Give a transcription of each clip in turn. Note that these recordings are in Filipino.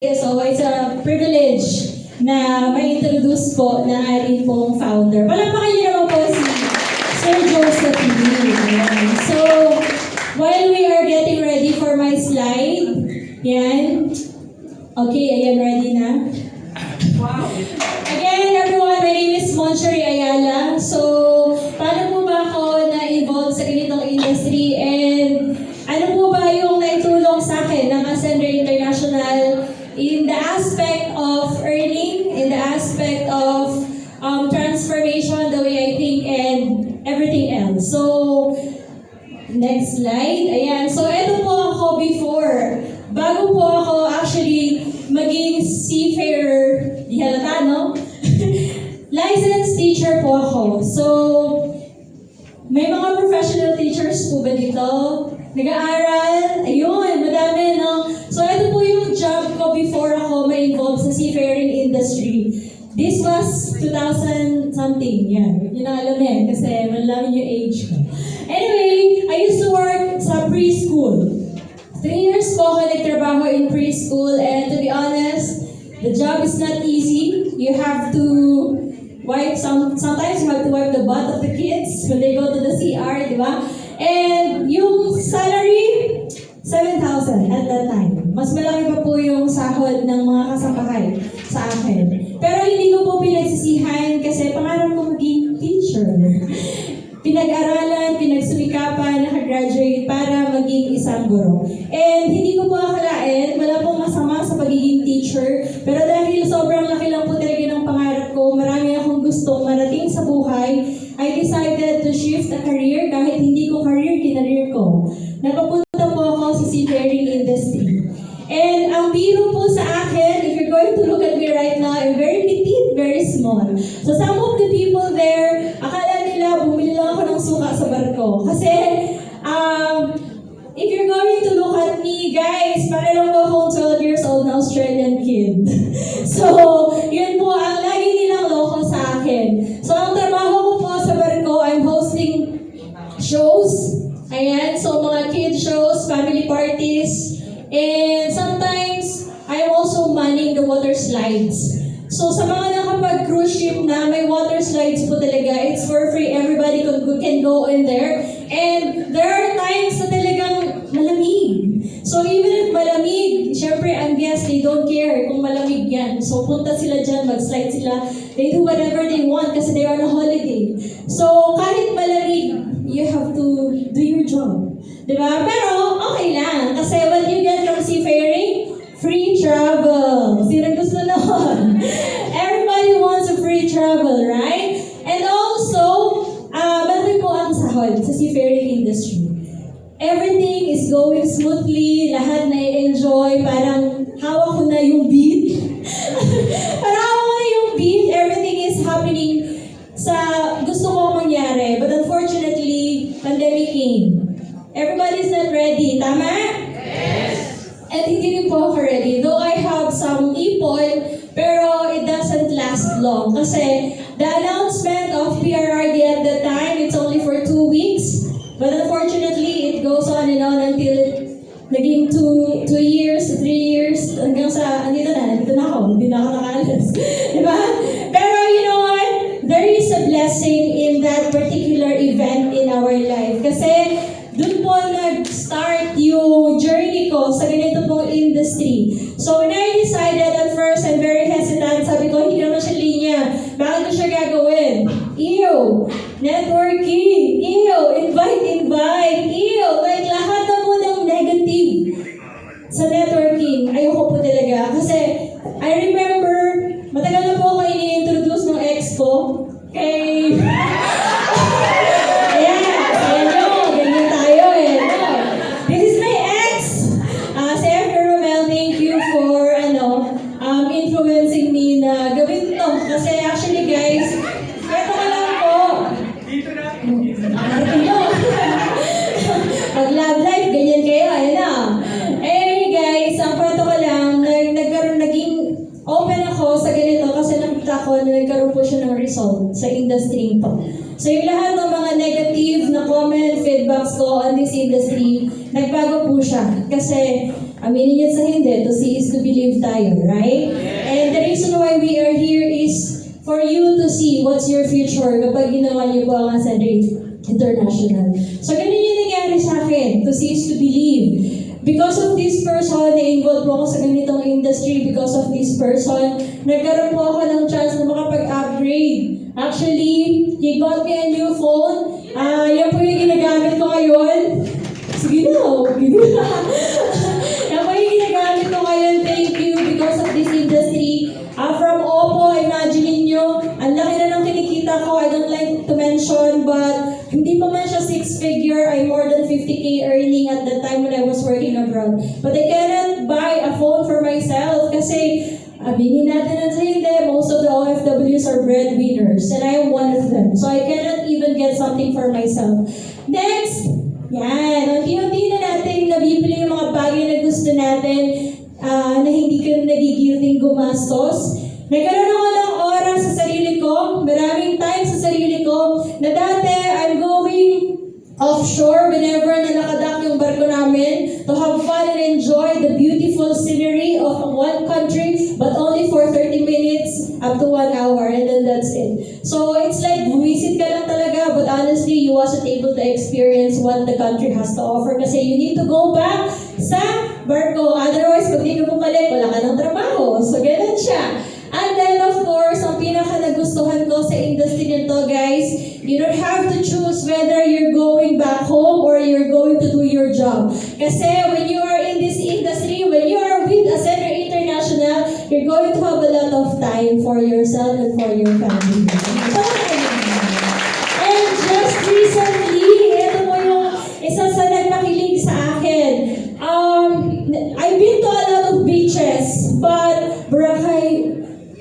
So, it's a privilege na ma-introduce po na ating pong founder. Palakpakan niyo naman po si Sir Joseph Lee. So, while we are getting ready for my slide, yan. Okay, ayan, ready na? Wow! Again, everyone, my name is Monchery Ayala. So, paano po ba ako na-involved sa ganitong industry? And ano po ba yung naitulong sa akin ng Ascender International in the aspect of earning, in the aspect of transformation, the way I think, and everything else. So, next slide. Ayan. So, ito po ako before. Bago po ako actually maging seafarer, di halata, no? Licensed teacher po ako. So, may mga professional teachers po ba dito? Nag-aaral? Ayun, madami, no? So, ito po yung job ko before ako ma-involve sa seafaring industry. This was 2000 something, yan. Yun ang alam yan, kasi malalaman yung age ko. Anyway, I used to work sa preschool. 3 years po ako nagtrabaho in preschool, and to be honest, the job is not easy. You have to wipe, sometimes you have to wipe the butt of the kids when they go to the CR, di ba? And yung salary, 7,000 at that time. Mas malaki pa po yung sahod ng mga kasambahay sa akin. Pero hindi ko po pinagsisihan kasi pangarap ko maging teacher. Pinag-aralan, pinagsumikapan, nakagraduate para maging isang guro. And hindi ko po akalain, wala pong masama sa pagiging teacher. Pero dahil sobrang laki lang po talaga ng pangarap ko, marami akong gusto marating sa buhay, I decided to shift a career kahit hindi ko career ko. Napapunta po ako sa seafaring industry. And ang biro po sa akin, if you're going to look at me right now, I'm very petite, very small. So some of the people there, akala nila bumili lang ako ng suka sa barko. Kasi, if you're going to look at me, guys, para lang po akong 12 years old na Australian kid. So, yun po ang lagi nilang loko sa akin. So, ang trabaho ko po sa barko, I'm hosting shows. Ayan, so mga kid shows, family parties, and sometimes, I'm also manning the water slides. So sa mga nakapag-cruise ship na may water slides po talaga, it's for free, everybody can go in there. And there are times na talagang malamig. So even if malamig, syempre ang guests, they don't care kung malamig yan. So punta sila dyan, mag-slide sila, they do whatever they want kasi they are on a holiday. So kahit malamig, you have to do your job. Diba? Pero okay lang, kasi what you get from seafaring, free travel. Sino gusto nun? Everybody wants a free travel, right? And also, malaki po ang sahod sa seafaring industry. Everything is going smoothly, lahat na-enjoy, parang hawak ko na yung beat. Parang hawak ko na yung beat, everything is happening sa gusto ko mangyari. But unfortunately, pandemic came. Everybody's not ready, tama? Yes! At hindi rin po ako ready. Though I have some ipon, pero it doesn't last long. Kasi the announcement of PRRD at the time, it's only for 2 weeks. But unfortunately, it goes on and on until naging 2 years, 3 years, hanggang sa, andito na ako, hindi na ako nakaalas. Diba? Pero you know what? There is a blessing in that particular event in our life. Kasi doon po nag-start yung journey ko sa ganito pong industry. So when I decided at first, I'm very hesitant. Sabi ko, hindi naman siya linya. Bakit ko siya gagawin? Ew! Networking! Ew! Invite! Ew! Like lahat na po ng negative sa networking. Ayoko po talaga. Kasi I remember, matagal na po ako ini-introduce ng ex ko. Kay... influencing me na gawin to. Kasi actually guys, kwento ko lang po. Dito na. Pag love life, ganyan kayo, ayun na. Anyway guys, ang kwento ko lang, naging open ako sa ganito kasi nakita ko na nagkaroon po siya ng result sa industry po. So yung lahat ng mga negative na comment, feedbacks ko on this industry, nagbago po siya. Kasi Aminin niyo sa hindi, to see is to believe tayo, right? And the reason why we are here is for you to see what's your future kapag ginawa niyo po ang Ascend International. So, ganun yung nangyari sa akin. To see is to believe. Because of this person, na-involve po ako sa ganitong industry. Because of this person, nagkaroon po ako ng chance na makapag-upgrade. Actually, he got me a new phone. Yan po yung ginagamit ko ngayon. Sige na, yan po yung ginagamit ko ngayon. Thank you because of this industry. From Oppo, imagine nyo, ang laki na ng kinikita ko. I don't like to mention, but hindi pa man siya 6-figure. I'm more than 50K earning at the time when I was working abroad. But I cannot buy a phone for myself kasi aminin natin at hindi, most of the OFWs are breadwinners and I am one of them. So I cannot even get something for myself. Next, yan, unti-unti na natin nabibili yung mga bagay na gusto natin na hindi ka nagigilting gumastos. Nagkaroon ako ng oras sa sarili ko, maraming time sa sarili ko, na dati I'm going offshore whenever na nakadock yung barko namin to have fun and enjoy the beautiful scenery of one country, but only for 30 minutes up to 1 hour, and then that's it. So it's like visit ka lang talaga, but honestly, you wasn't able to experience what the country has to offer kasi you need to go back sa barko. Otherwise, pag di ka bumalik, wala ka ng trabaho. So ganun siya. And then, of course, ang pinaka-nagustuhan ko sa industry nito, guys, you don't have to choose whether you're going back home or you're going to do your job. Kasi when you are in this industry, when you are with Ascend International, you're going to have a lot of time for yourself and for your family. And just recently, ito po yung isa sa nagpakilig sa akin. I've been to a lot of beaches, but Boracay,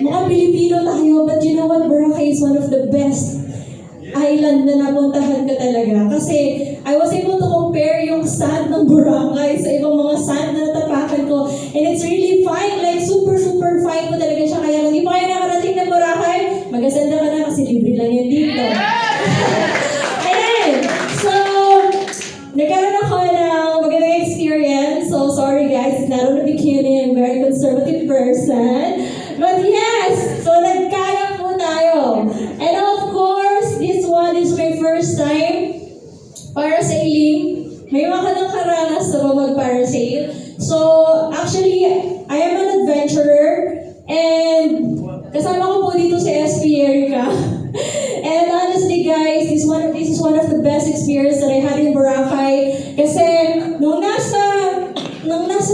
mga Pilipino tayo, but you know what? Boracay is one of the best island na napuntahan ko talaga. Kasi I was able to compare yung sand ng Boracay sa ibang mga sand na natapakan ko. And it's really fine, like super fine po talaga siya. Kaya kung hindi pa kayo nakarating ng Boracay, mag-ascend ka na kasi libre lang yan dito. Ayan! So, nagkaroon ako ng magandang experience. So, sorry guys, it's not on a bikini. I'm a very conservative person. But yes, so nagkaya po tayo. And of course, this one is my first time parasailing. May mga karanas na ba mag-parasail? So, actually, I am an adventurer. And kasama ko po dito si SP Erica. And honestly guys, this is one of the best experience that I had in Boracay. Kasi nung nasa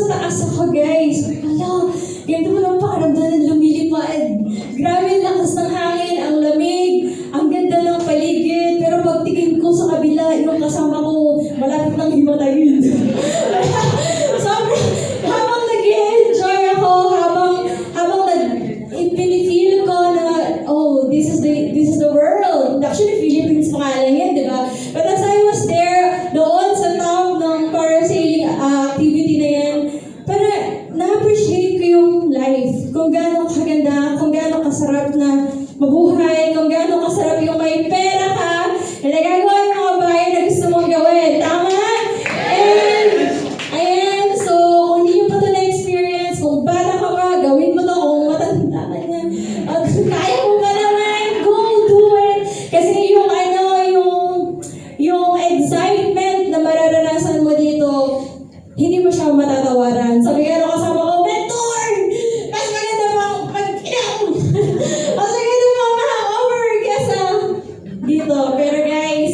taas ako guys, ala, ganito mo lang pakaramdam ng lumilipad. Grabe ang lakas ng hangin, ang lamig, ang ganda ng paligid. Pero pagtingin ko sa kabila, yung kasama ko, malapit nang himatayin. Sobrang, habang nag-enjoy ako, habang pinifeel ko na, oh, this is the world. Actually, Philippines pangalan yan, di ba? But as I was there, doon sa top ng parasailing activity na yan, para na-appreciate ko yung life. Kung gaano kaganda, kung gaano kasarap na mabuhay, kung gaano kasarap yung may pera ka, na nagagawa yung mga bagay na gusto mong gawin. Tama? And, ayan, so, kung hindi nyo pa ito na-experience, kung bata ka pa, gawin mo to, kung matanda ka na, kaya mo pa naman, go, do it. Kasi yung excitement na mararanasan mo dito, hindi mo siya matatawaran. Sabi nga nung kasama ko, mentor! Mas maganda pang pag-inom! Mas maganda pang ma-over kesa dito. Pero guys,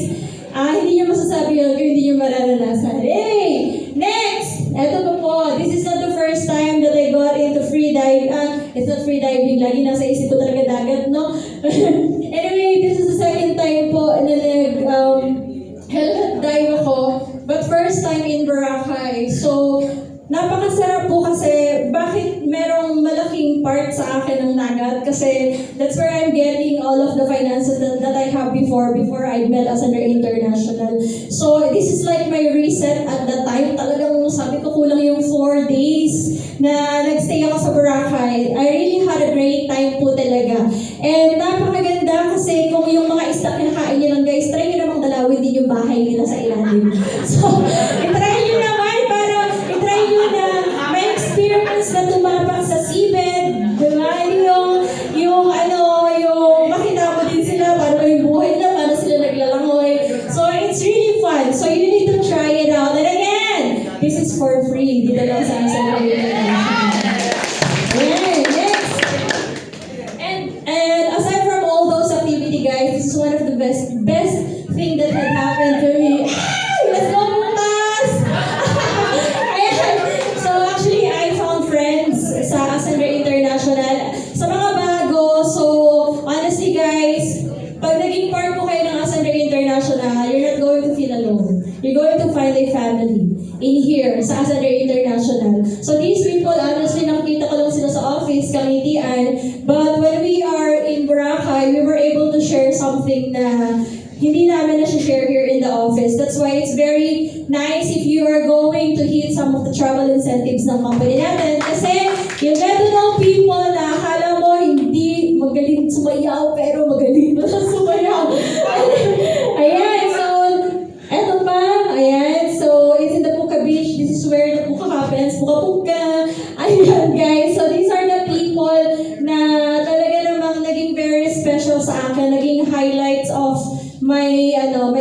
hindi nyo masasabi yun kung hindi nyo mararanasan. Hey! Next! Eto pa po. This is not the first time that I got into free diving. It's not free diving. Lagi nasa isip ko talaga dagat, no? Anyway, this is the second time po na helmet dive ako. But first time in Boracay. So, napakasarap po kasi bakit merong malaking part sa akin ng Nagat? Kasi that's where I'm getting all of the finances that I have before I met Ascend International. So, this is like my reset at that time. Talagang sabi ko kulang yung 4 days na nagstay ako sa Boracay. I really had a great time po talaga. And napakaganda kasi kung yung mga isda kinakain nyo lang guys, try nyo namang dalawin din yung bahay nila sa ilalim. So, itry nyo naman para itry nyo na office, kangitian. But when we are in Boracay, we were able to share something na hindi namin na-share here in the office. That's why it's very nice if you are going to hit some of the travel incentives ng company natin. Kasi you get to know people na akala mo hindi magaling sumayaw, pero magaling pa sa sumayaw. Ayan, so, eto pa, ayan, so, it's in the Puka Beach. This is where the Puka happens. Puka-puka. Ayan, guys. So, these are the people na talaga namang naging very special sa akin. Naging highlights of my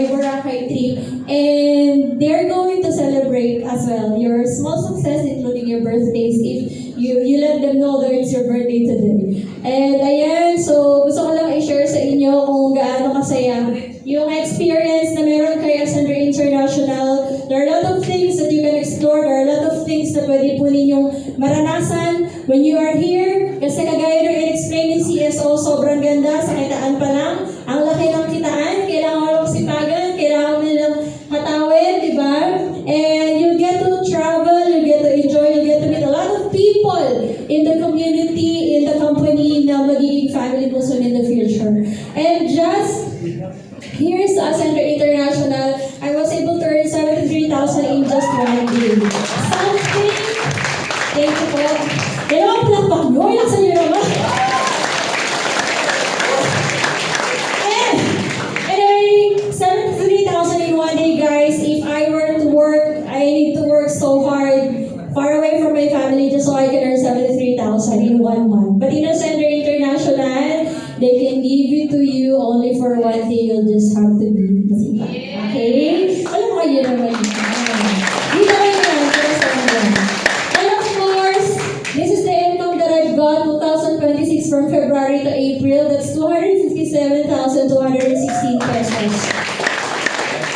Boracay trip. And they're going to celebrate as well your small success, including your birthdays, if you let them know that it's your birthday today. And ayan, so gusto ko lang i-share sa inyo kung gaano kasaya yung experience na meron kay Ascender International. There are a lot of things that you can explore. There are a lot of things na pwede po ninyong maranasan when you are here. Kasi kagaya ng in-explain ni CSO, sobrang ganda sa kitaan pa lang. Ang laki ng kitaan, kailangan mo lang sipagan, kailangan mo nilang hatawin, di ba? And you get to travel, you get to enjoy, you get to meet a lot of people in the community, in the company na magiging family mo soon in the future. And just here's Ascender International. I was able to earn 73,000 in just one day. Something, thank you po. Kaya naman palakpak nyo, ilaksan nyo naman. Anyway, 73,000 in one day, guys. If I were to work, I need to work so hard, far away from my family, just so I can earn 73,000 in 1 month. But in Ascender International, they can give it to you only for 1 day. You'll just have to be masipag. Okay? Alam mo kayo naman. Dito kayo yan. Pero sa mga. And of course, this is the income that I've got 2026 from February to April. That's 257,216 pesos.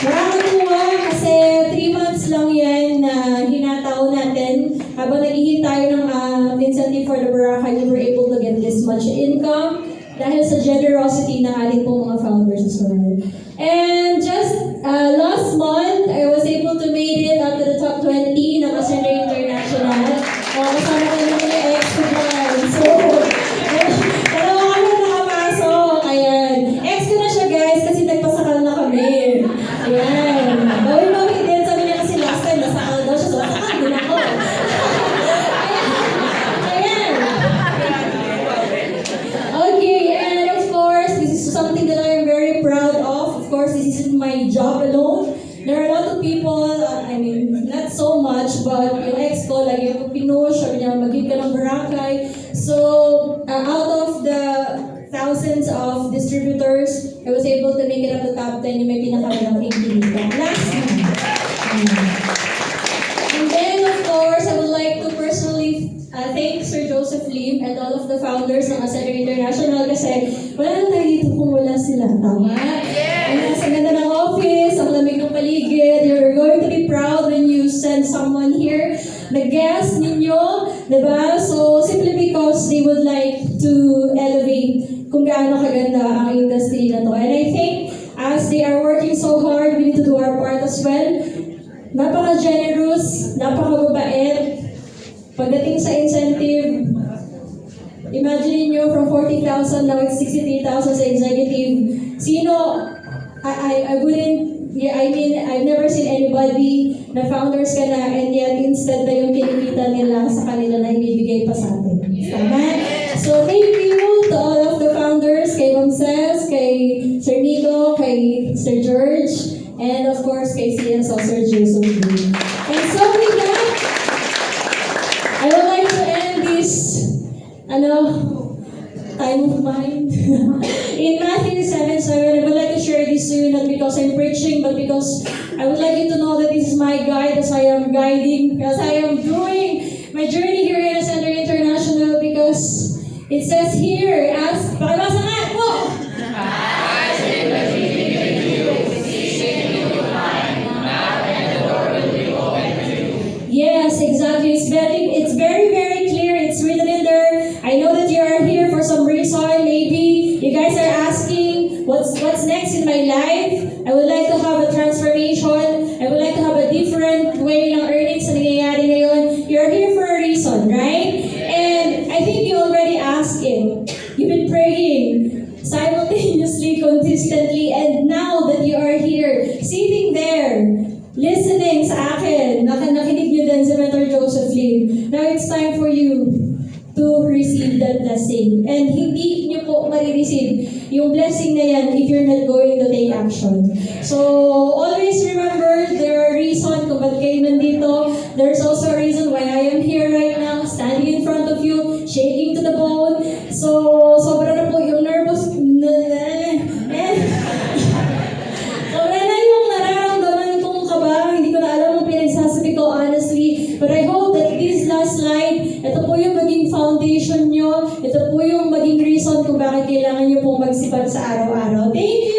Nakakatuwa kasi 3 months lang yan na hinataw natin. Habang naghihintay tayo ng incentive for the Boracay, we were able to get this much income dahil sa generosity ng ating pong mga founders as well. And just last month, I was able to make it up to the top 20 ng Ascender International. Kasama ko naman yung ex ko dyan. So, dalawa kami nakapasok. Ayan. Ex ko na siya, guys, kasi nagpasakal na kami. Ayan. Gawin mo din. Sabi niya kasi last time, nasakal daw siya. So, nasakal din ako. Ayan. Okay, and of course, this is something that I am very proud of. Of course, this isn't my job alone. There are a lot of people, I mean, not so much, but yung ex ko, lagi ako pinush, sabi niya, mag-give ka ng Boracay. So, out of the thousands of distributors, I was able to make it up to top 10 yung may pinakamalaking kinita. Last month. And then, of course, I would like to personally thank Sir Joseph Lim and all of the founders ng Ascender International kasi wala na tayo dito kung wala sila. Tama? Ang nasa ganda ng office, ang lamig ng paligid. You're going to be proud when you send someone here. The guest ninyo, diba? So, simply because they would like to elevate kung gaano kaganda ang industry na to. And I think, as they are working so hard, we need to do our part as well. Napaka-generous, napaka-babait. Pagdating sa incentive, imagine nyo from 40,000 now it's 63,000 sa executive. Sino, I wouldn't, I mean, I've never seen anybody na founders ka na and yet instead na yung kinikita nila sa kanila na ibibigay pa sa atin. Tama? So thank you to all of the founders, kay Ma'am Cez, kay Sir Nico, kay Sir George, and of course kay CSO Sir Joseph. And so with that, I would like to end this, time of mine. In Matthew 7:7, I would like to share this to you not because I'm preaching, but because I would like you to know that this is my guide as I am guiding, as I am doing my journey here in Ascender International, because it says here, pakibasa nga po! Yes, exactly. It's very, very clear. It's written in there. I know that you are here for some reason. Maybe you guys are asking, what's next in my life? I would like to have a transformation. I would like to have a different way ng earnings na nangyayari ngayon. You're here for a reason, right? And I think you already it. You've been praying simultaneously, consistently, and now that you are here, sitting there, listening sa akin, nakinig niyo din si Mentor Joseph Lim. Now it's time for you to receive that blessing. And hindi niyo po marireceive yung blessing na yan if you're not going to take action. So, always remember, there are reasons kung ba't kayo nandito. There's also a reason why I am here right now, standing in front of you, shaking to the bone. So, sobra na po yung nervous. Sobra na yung nararamdaman kong kaba. Hindi ko na alam ang pinagsasabi ko, honestly. But I hope that this last slide, ito po yung maging foundation nyo. Ito po yung maging reason kung bakit kailangan nyo pong magsipag sa araw-araw. Thank you!